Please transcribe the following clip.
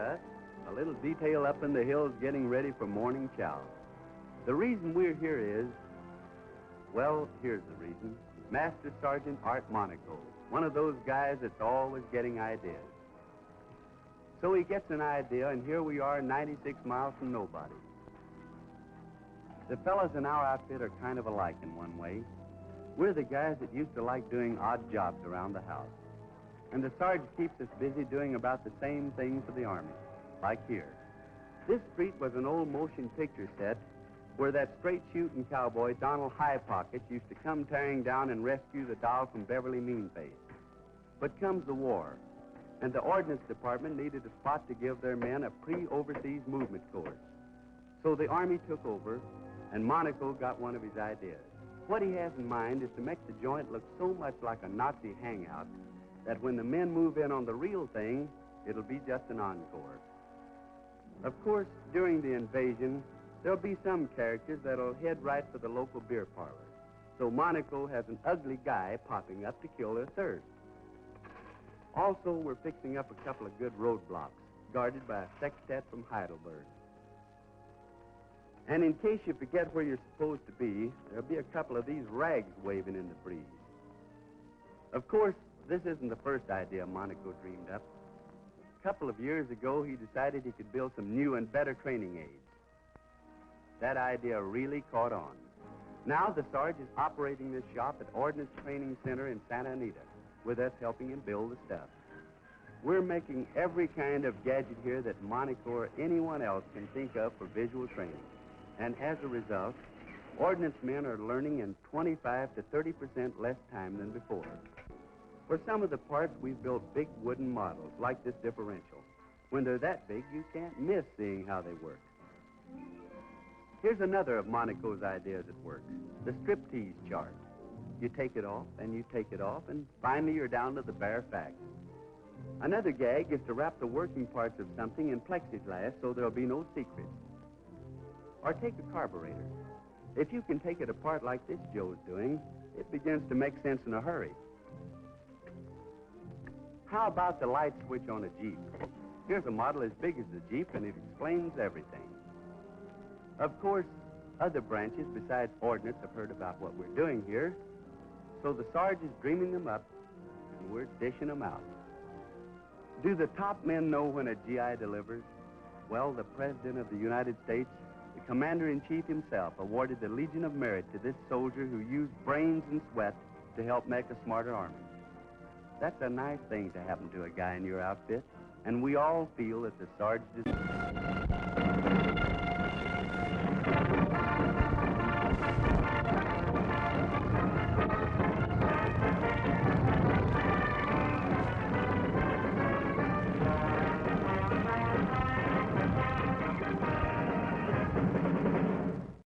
us, a little detail up in the hills getting ready for morning chow. The reason we're here is, well, here's the reason. Master Sergeant Arto Monaco, one of those guys that's always getting ideas. So he gets an idea, and here we are 96 miles from nobody. The fellas in our outfit are kind of alike in one way. We're the guys that used to like doing odd jobs around the house. And the sergeant keeps us busy doing about the same thing for the Army, like here. This street was an old motion picture set where that straight-shooting cowboy, Donald High Pockets, used to come tearing down and rescue the doll from Beverly Meanface. But comes the war, and the Ordnance Department needed a spot to give their men a pre-overseas movement course. So the Army took over, and Monaco got one of his ideas. What he has in mind is to make the joint look so much like a Nazi hangout that when the men move in on the real thing, it'll be just an encore. Of course, during the invasion, there'll be some characters that'll head right for the local beer parlor. So Monaco has an ugly guy popping up to kill their thirst. Also, we're fixing up a couple of good roadblocks, guarded by a sextet from Heidelberg. And in case you forget where you're supposed to be, there'll be a couple of these rags waving in the breeze. Of course, this isn't the first idea Monaco dreamed up. A couple of years ago, he decided he could build some new and better training aids. That idea really caught on. Now the Sarge is operating this shop at Ordnance Training Center in Santa Anita, with us helping him build the stuff. We're making every kind of gadget here that Monaco or anyone else can think of for visual training. And as a result, ordnance men are learning in 25 to 30% less time than before. For some of the parts, we've built big wooden models, like this differential. When they're that big, you can't miss seeing how they work. Here's another of Monaco's ideas at work, the striptease chart. You take it off, and you take it off, and finally you're down to the bare facts. Another gag is to wrap the working parts of something in plexiglass so there'll be no secrets. Or take a carburetor. If you can take it apart like this Joe's doing, it begins to make sense in a hurry. How about the light switch on a Jeep? Here's a model as big as the Jeep, and it explains everything. Of course, other branches besides ordnance have heard about what we're doing here, so the Sarge is dreaming them up, and we're dishing them out. Do the top men know when a GI delivers? Well, the President of the United States, the Commander-in-Chief himself, awarded the Legion of Merit to this soldier who used brains and sweat to help make a smarter army. That's a nice thing to happen to a guy in your outfit, and we all feel that the Sarge deserves it.